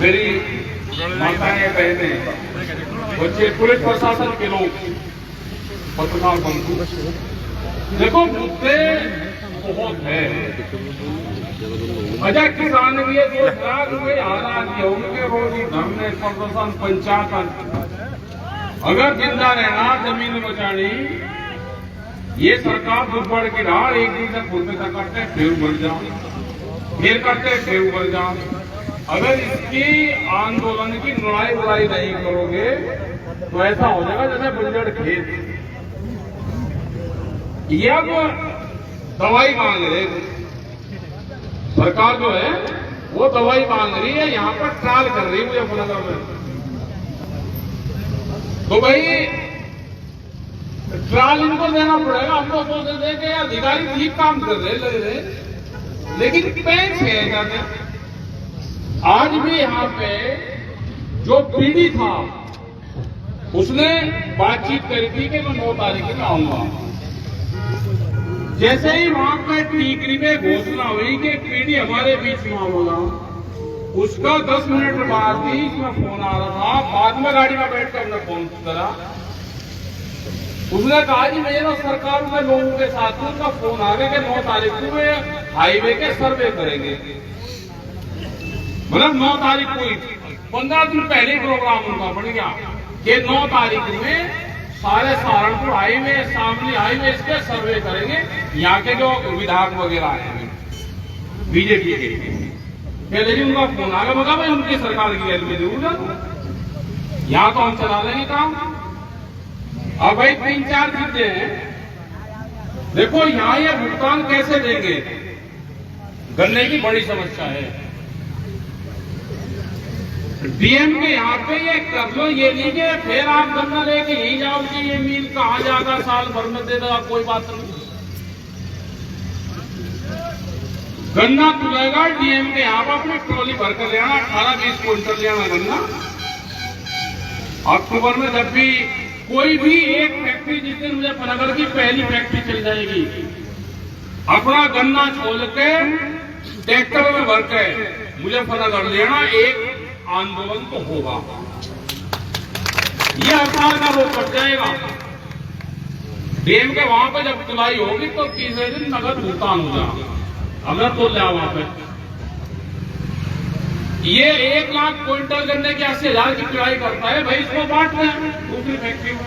मेरी माताएं, बहनें, बच्चे, पुलिस प्रशासन के लोग, पत्रकार बंधु, देखो मुद्दे बहुत है। अच्छा, किसान भी 2 लाख रुपए हालात होंगे, रोज धरने, प्रदर्शन, पंचायत, अगर जिंदा रहना, जमीन बचानी, ये सरकार दुर्बड़ की ढाल एक दिन तक खुद तक करते फिर उभर जाओ, फिर करते फिर उभर जाओ। अगर इसकी आंदोलन की लड़ाई बुराई नहीं करोगे तो ऐसा हो जाएगा जैसे बंजर खेत। ये अब दवाई मांग रहे, सरकार जो है वो दवाई मांग रही है, यहाँ पर ट्रायल कर रही है मुजफ्फरनगर में। तो भाई ट्रायल इनको देना पड़ेगा। हम तो सोच रहे कि अधिकारी ठीक काम कर रहे लग रहे, लेकिन पैंच है जाते। आज भी यहाँ पे जो पीढ़ी था उसने बातचीत करी थी कि मैं 9 तारीख में आऊंगा। जैसे ही वहां पे टीकरी में घोषणा हुई कि पीढ़ी हमारे बीच में होगा, उसका 10 मिनट बाद ही इसमें फोन आ रहा था। बाद में गाड़ी में बैठकर हमने फोन करा, उसने कहा कि मेरे सरकार में लोगों के साथ उनका फोन आ गया कि 9 तारीख को वे हाईवे के सर्वे करेंगे। मतलब 9 तारीख को 15 दिन पहले प्रोग्राम उनका बन गया कि 9 तारीख में सारे सहारनपुर हाईवे, शामली हाईवे के सर्वे करेंगे। यहाँ के जो विधायक वगैरह हैं बीजेपी के, पहले ही उनका फोन आ गया। मगर भाई उनकी सरकार की गैर में जरूर यहाँ तो हम चला लेंगे काम। अब भाई 3-4 चीजें हैं। देखो यहाँ ये भुगतान कैसे देंगे, गन्ने की बड़ी समस्या है। डीएम के यहाँ पे ये कर लो, ये नहीं कि फिर आप गन्ना लेके यही जाओ कि ये मिल कहाँ जाएगा, साल भर में दे देगा, कोई बात नहीं। गन्ना तुलेगा डीएम के यहाँ पर, अपनी ट्रॉली भर कर ले आना, 18-20 क्विंटल ले आना गन्ना। अक्टूबर में जब भी कोई भी एक फैक्ट्री, जिस दिन मुजफ्फरनगर की पहली फैक्ट्री चल जाएगी, अपना गन्ना छोड़ के ट्रैक्टर में भर के मुजफ्फरनगर लेना, एक आंदोलन तो होगा। ये हड़ताल का वो कट जाएगा। डीएम के वहां पे जब तुलाई होगी तो तीसरे दिन नगद भुगतान हो जाएगा। हमने तो लिया वहां पे ये 1 लाख क्विंटल गन्ने के 80,000 की तुलाई करता है। भाई इसको बांट रहे हैं दूसरी फैक्ट्री में,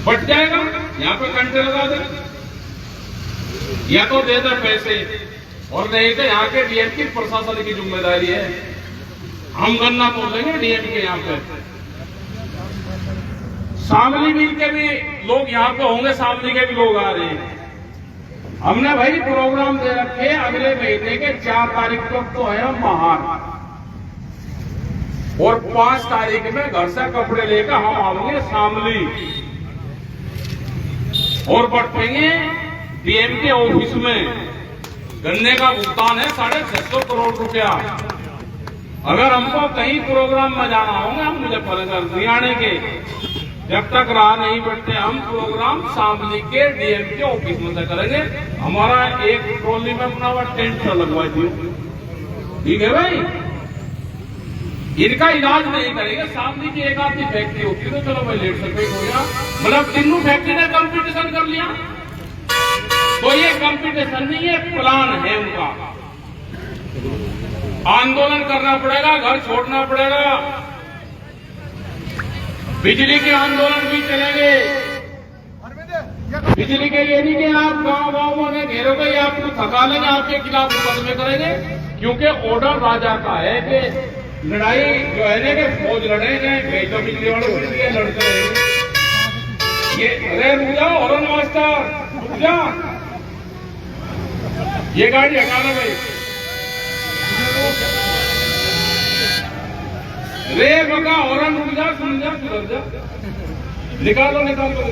बट जाएगा। यहाँ पे घंटे लगा दे या तो दे दे पैसे, और नहीं तो यहाँ के डीएम की प्रशासन की जिम्मेदारी है। हम गन्ना तोड़ लेंगे डीएम के यहाँ पे। शामली मिल के भी लोग यहाँ पे होंगे, शामली के भी लोग आ रहे हैं। हमने भाई प्रोग्राम दे रखे अगले महीने के 4 तारीख तक तो है महार, और 5 तारीख में घर से कपड़े लेकर हम आएंगे शामली और बैठेंगे डीएम के ऑफिस में। गन्ने का भुगतान है 650 करोड़ रुपया। अगर हमको कहीं प्रोग्राम में जाना होगा, हम मुजफ्फरनगर नहीं आने के, जब तक राह नहीं बढ़ते हम प्रोग्राम शामली के डीएम के ऑफिस में से करेंगे। हमारा एक ट्रॉली में अपना हुआ टेंट लगवा दियो, ठीक है भाई। इनका इलाज नहीं करेंगे। शामली की एक आधी फैक्ट्री होती तो चलो भाई लेट सके हो गया, मतलब तीनों फैक्ट्री ने कंपटीशन कर लिया। तो ये कंपटीशन नहीं है, प्लान है उनका। आंदोलन करना पड़ेगा, घर छोड़ना पड़ेगा, बिजली के आंदोलन भी चलेंगे। बिजली के लिए नहीं कि आप गांव में घेरोगे या आपको थका लेंगे, आपके खिलाफ मुकदमे करेंगे। क्योंकि ऑर्डर राजा का है कि लड़ाई जो है ना कि फौज लड़ेंगे, भेजो बिजली वालों के लिए लड़ते रहेंगे। ये अरे रुक जाओ हॉर्न मास्टर, रुक जा, ये गाड़ी हटा लो भाई। रे बका हॉर्न रुक जा, सुन जा, सुधर जा, निकालो निकालो।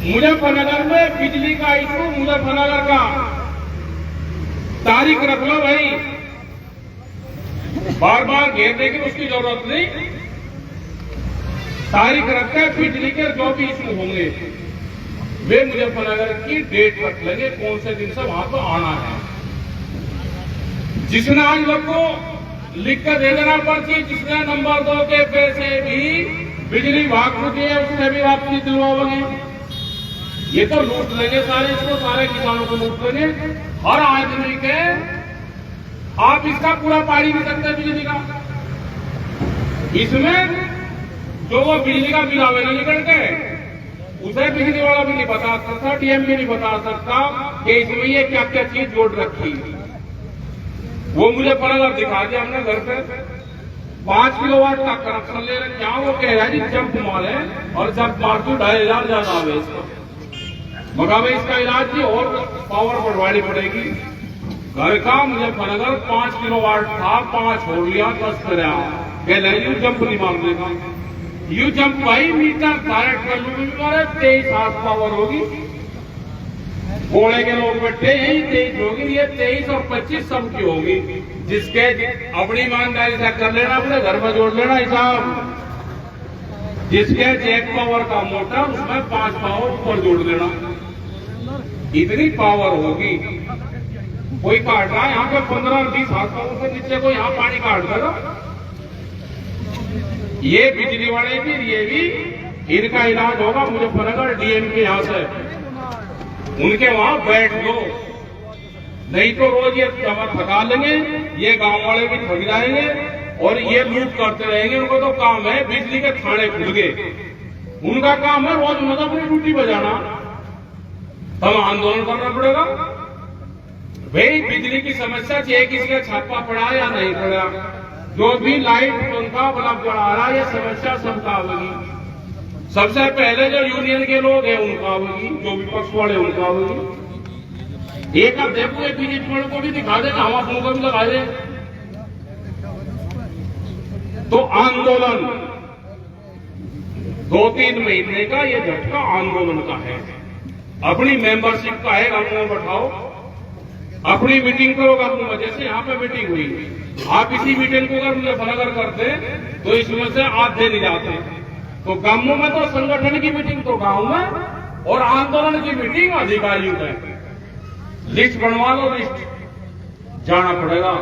मुजफ्फरनगर में बिजली का इशू, मुजफ्फरनगर का तारीख रख लो भाई। बार बार घेरने की उसकी जरूरत नहीं, तारीख रखकर बिजली के जो भी इशू होंगे वे मुजफ्फरनगर की डेट रख लेंगे, कौन से दिन से वहां पर आना है। जिसने आज लोग को लिख कर दे देना पर्ची, जिसने नंबर 2 के पैसे भी बिजली भाग चुकी है उससे भी वापसी दिलवाओगे। ये तो लूट लेंगे सारे, इसको सारे किसानों को लूट लेंगे। हर आदमी के आप इसका पूरा पारी नहीं सकते बिजली का। इसमें जो वो बिजली का बिल आवेदन निकल के उसे बिजली वाला भी नहीं बता सकता, डीएम भी नहीं बता सकता कि इसमें ये क्या क्या चीज जोड़ रखी। वो मुझे पर दिखा दिया हमने घर पे 5 किलोवाट का कनेक्शन ले रहे, क्या वो कह रहा है जी जंप मारे और जंप मार तो 2,500 ज्यादा आवे इसका। मगर इसका इलाज जी और पावर बढ़वानी पड़ेगी। घर का मुजफ्फरनगर 5 किलोवाट था, 5 छोड़ लिया, 10 कराया। कह रहे यू जंप नहीं मार देगा, यू जंप भाई मीटर डायरेक्ट कर लूंगी, 23 हाथ पावर होगी। कोड़े के लोग बैठे यही 23 होगी, ये 23 और 25 सबकी होगी। जिसके अपनी ईमानदारी से कर लेना, अपने घर में जोड़ लेना हिसाब। जिसके जैक पावर का मोटर उसमें 5 पावर ऊपर जोड़ देना, इतनी पावर होगी। कोई काट रहा है यहाँ पे 15-20 हाथ पावर से नीचे को यहाँ पानी काट देगा। ये बिजली वाले भी, ये भी इनका इलाज होगा मुजफ्फरनगर डीएम के यहाँ से, उनके वहां बैठ लो। नहीं तो रोज ये जमा थका लेंगे, ये गांव वाले भी थक जाएंगे और ये लूट करते रहेंगे। उनको तो काम है बिजली के थाने खुल गए, उनका काम है रोज मतलब अपनी ड्यूटी बजाना। तब आंदोलन करना पड़ेगा भाई। बिजली की समस्या चाहे किसी का छापा पड़ा या नहीं पड़ा, जो भी लाइट पंखा बल्ब जला रहा है, ये समस्या सबका होगी। सबसे पहले जो यूनियन के लोग हैं उनका होगी, जो विपक्ष वाले उनका होगी। एक अब देखो एक बीजेपी वालों को भी दिखा देना, हम अपनों को भी लगा दे। तो आंदोलन 2-3 महीने का ये झटका आंदोलन का है। अपनी मेंबरशिप का है, गांव में बैठाओ, अपनी मीटिंग करो गांव में। जैसे यहाँ पे मीटिंग हुई, आप इसी मीटिंग को अगर मुजफ्फरनगर करते तो इसमें से आधे नहीं जाते। तो गांवों में तो संगठन की मीटिंग तो गांव में, और आंदोलन की मीटिंग अधिकारियों में। लिस्ट बनवा लो, लिस्ट जाना पड़ेगा।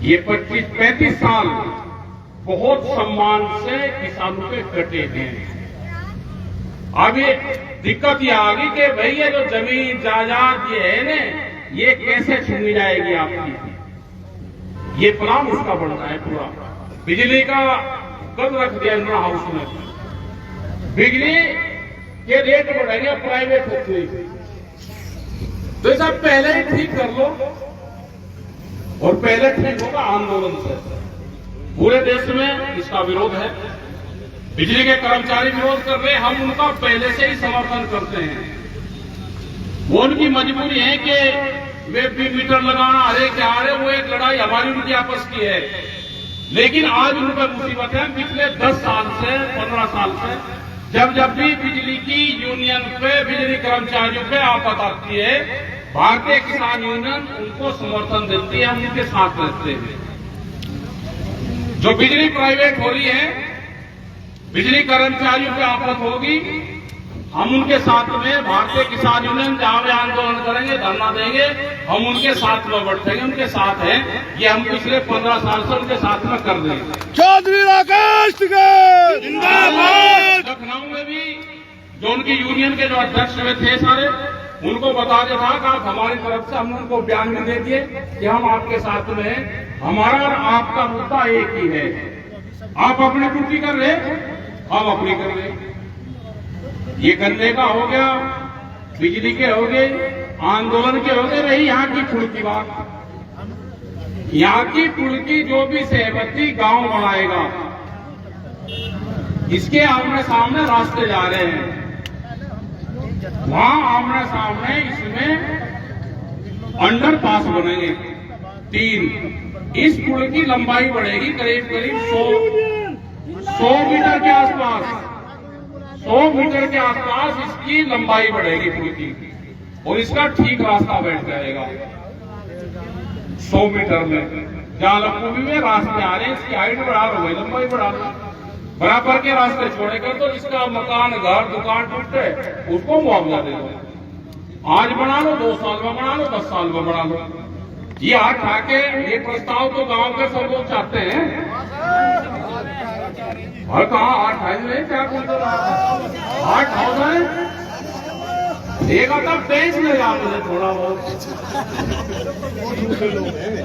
ये 25-35 साल बहुत सम्मान से किसानों पे कटे हैं। अब ये दिक्कत ये आ गई कि भाई ये जो जमीन जायदाद ये है ना, ये कैसे छीनी जाएगी आपकी। ये प्लान उसका बनना है पूरा। बिजली का कब रख दिया इंदिरा हाउस में, बिजली के रेट बढ़ेंगे प्राइवेट फैक्ट्री। तो सब पहले ही ठीक कर लो, और पहले ठीक होगा आंदोलन से। पूरे देश में इसका विरोध है, बिजली के कर्मचारी विरोध कर रहे हैं, हम उनका पहले से ही समर्थन करते हैं। वो उनकी मजबूरी है कि वे भी मीटर लगाना, अरे क्या अरे वो एक लड़ाई हमारी उनकी आपस की है। लेकिन आज उन पर मुसीबत है। पिछले 10 साल से 15 साल से जब भी बिजली की यूनियन पे, बिजली कर्मचारियों पे आफत आती है, भारतीय किसान यूनियन उनको समर्थन देती है, हम उनके साथ रहते हैं। जो बिजली प्राइवेट हो रही है, बिजली कर्मचारियों पे आफत होगी, हम उनके साथ में भारतीय किसान यूनियन जहां भी आंदोलन करेंगे, धरना देंगे, हम उनके साथ में बैठेंगे, उनके साथ हैं। ये हम पिछले 15 साल से उनके साथ में कर देंगे। चौधरी राकेश जिंदाबाद। लखनऊ में भी जो उनकी यूनियन के जो अध्यक्ष में थे सारे, उनको बता दिया था कि आप हमारी तरफ से, हमने उनको बयान भी दे दिए कि हम आपके साथ में हैं। हमारा और आपका मुद्दा एक ही है, आप अपनी ड्यूटी कर रहे, हम अपनी कर रहे। ये गन्ने का हो गया, बिजली के हो गए, आंदोलन के हो गए, रही यहाँ की पुल की बात। यहाँ की पुल की जो भी सहमति गांव बनाएगा, इसके आमने सामने रास्ते जा रहे हैं, वहां आमने सामने इसमें अंडरपास बनेंगे 3। इस पुल की लंबाई बढ़ेगी करीब 100 मीटर के आसपास। 100 मीटर के आसपास इसकी लंबाई बढ़ेगी पुल की, और इसका ठीक रास्ता बैठ जाएगा 100 मीटर में। जहां लखनऊ में रास्ते आ रहे हैं, इसकी हाइट बढ़ा लो, लंबाई बढ़ा लो, बराबर के रास्ते छोड़ेगा तो इसका मकान, घर, दुकान टूटे, उसको मुआवजा दे दो। आज बना लो, 2 साल में बना लो, 10 साल में बना लो। ये हाथ उठा के ये प्रस्ताव तो गांव के सब लोग चाहते हैं। और कहा हाथ उठाए क्या बोलते हाथ उठाओ जाए एक आता पेंच नहीं आ मुझे थोड़ा बहुत।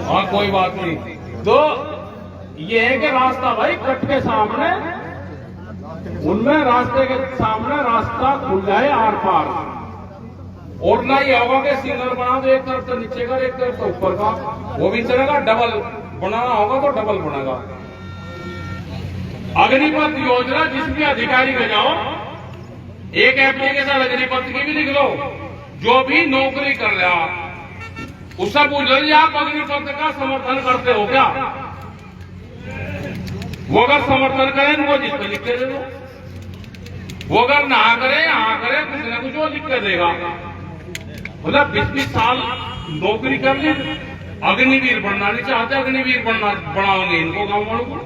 हाँ कोई बात नहीं। तो ये है कि रास्ता भाई कट के सामने उनमें रास्ते के सामने रास्ता खुल जाए आर पार। और ना ये होगा कि सिग्नल बना दो एक तरफ तो नीचे का एक तरफ तो ऊपर का, वो भी चलेगा। डबल बनाना होगा तो डबल बनेगा। अग्निपथ योजना जिसमें अधिकारी में जाओ एक एप्लीकेशन अग्निपथ की भी लिख लो। जो भी नौकरी कर रहे आप उससे पूछ लो आप अग्निपथ का समर्थन करते हो क्या। वो अगर समर्थन करें वो जिस पर लिख के दे दो। वो अगर ना करे हाँ करे कुछ ना कुछ वो लिख के देगा। मतलब 20-20 साल नौकरी कर ली अग्निवीर बनना नहीं चाहते, अग्निवीर बनाओगे इनको गांव वालों को।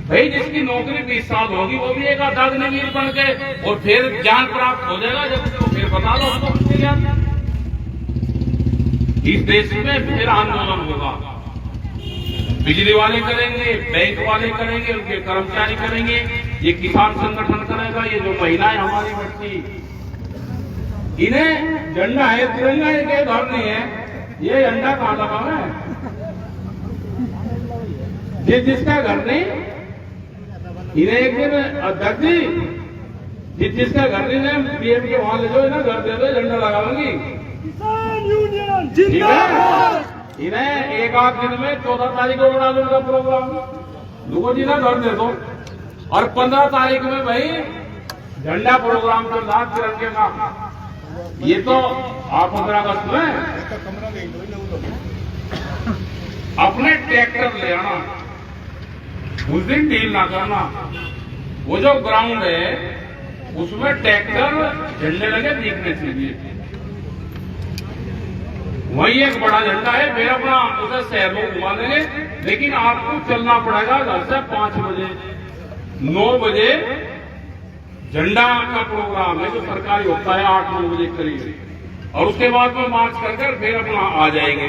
भाई जिसकी नौकरी 20 साल होगी वो भी एक आधा अग्निवीर बन के और फिर ज्ञान प्राप्त हो जाएगा। जब तो फिर बता दो हमको कितने ज्ञान। इस देश में फिर आंदोलन होगा। बिजली वाले करेंगे, बैंक वाले करेंगे, उनके कर्मचारी करेंगे, ये किसान संगठन करेगा, ये जो महिलाएं हमारी बच्ची इन्हें झंडा है तिरंगा इनके घर नहीं है। ये झंडा कहां लगा है जिसका घर नहीं इन्हें एक दिन अध्यक्ष जी जिसका घर नहीं है पीएम के वहां ले जाओ, इन्हें घर दे दो झंडा लगाऊंगी। ठीक है इन्हें एक आध दिन में 14 तारीख को बना दो उनका प्रोग्राम। लोगों जी ना घर दे दो और 15 तारीख में भाई झंडा प्रोग्राम के साथ तिरंगे का। ये तो आप 15 अगस्त में अपने ट्रैक्टर ले आना, उस दिन डील ना करना। वो जो ग्राउंड है उसमें ट्रैक्टर झंडे लगे दिखने चाहिए। वही एक बड़ा झंडा है, फिर अपना उसे शहर में घुमा देंगे। लेकिन आपको चलना पड़ेगा घर से 5 बजे 9 बजे झंडा का प्रोग्राम है जो सरकारी होता है 8-9 बजे करीब। और उसके बाद में मार्च करके फिर अपना आ जाएंगे।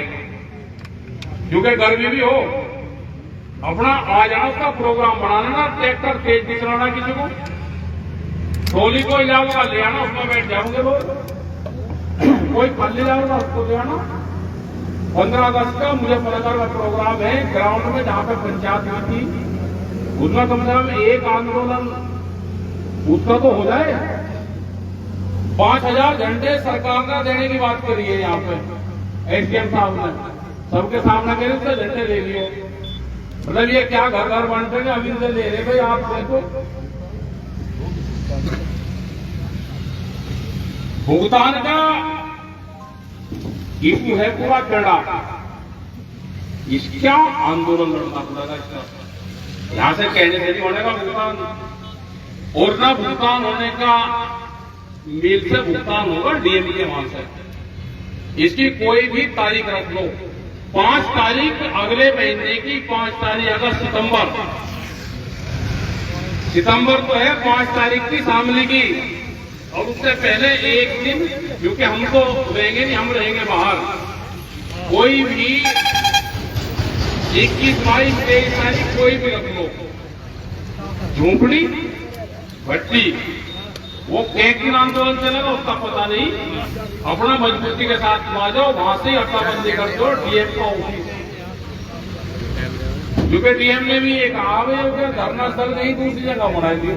क्योंकि गर्मी भी हो अपना आ जाना, उसका प्रोग्राम बना लेना। ट्रैक्टर तेज भी चलाना किसी को, ट्रॉली को जाऊंगा ले आना, उसमें बैठ जाओगे लोग। कोई फल ले जाऊंगा उसको ले आना। 15 अगस्त का मुझे पलकर का प्रोग्राम है ग्राउंड में जहां पे पंचायत हुई थी। उसमें कम से कम एक आंदोलन उसका तो हो जाए। 5000 झंडे सरकार ने देने की बात करी है यहाँ पे एसडीएम साहब ने। सबके सामने कह रहे थे झंडे ले लियो। मतलब ये क्या घर घर बांटते हैं अभी से ले रहे भाई। आप देखो भुगतान का इशू है पूरा चढ़ा। इसका आंदोलन लड़ना पड़ेगा। इसका यहां से कहने से नहीं होने का भुगतान, और ना भुगतान होने का मिल से भुगतान होगा डीएम के वहां से। इसकी कोई भी तारीख रख लो। 5 तारीख अगले महीने की 5 तारीख अगस्त सितंबर तो है 5 तारीख की शामली की। और उससे पहले एक दिन, क्योंकि हम तो रहेंगे नहीं, हम रहेंगे बाहर। कोई भी 21 मई 23 तारीख कोई भी रख लो। झोंपड़ी भट्टी वो एक दिन आंदोलन चलेगा उसका पता नहीं। अपना मजबूती के साथ आ जाओ, वहां से अट्टाबंदी कर दो डीएम का ऑफिस। क्योंकि डीएम ने भी एक कहा धरना स्थल नहीं दूसरी जगह बनाई थी।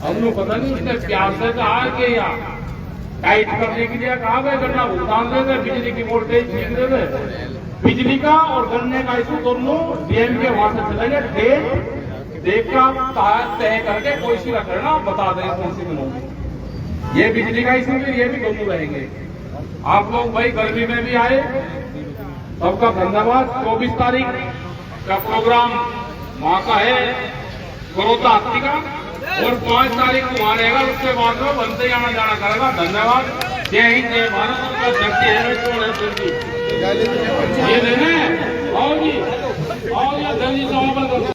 अब लोग पता नहीं उसने प्यार से कहा कि या टाइट करने के लिए कहा गया गन्ना भुगतान दे दे, बिजली की वोल्टेज ठीक दे दे। बिजली का और गन्ने का इशू दोनों डीएम के वहां से चलेंगे। डेट का तय करके कोई सी रख लेना, बता दें कौन सी दिनों में ये बिजली का इशू भी, ये भी दोनों रहेंगे। आप लोग भाई गर्मी में भी आए, सबका धन्यवाद। 24 तारीख का प्रोग्राम वहां का है बड़ौदा हत्ती का, और 5 तारीख को वहां रहेगा। उसके बाद में बनते जाना जाना करेगा। धन्यवाद। जय हिंद जय भारत। ये लेने आओ जी, आओ जी, जल्दी समापन करो।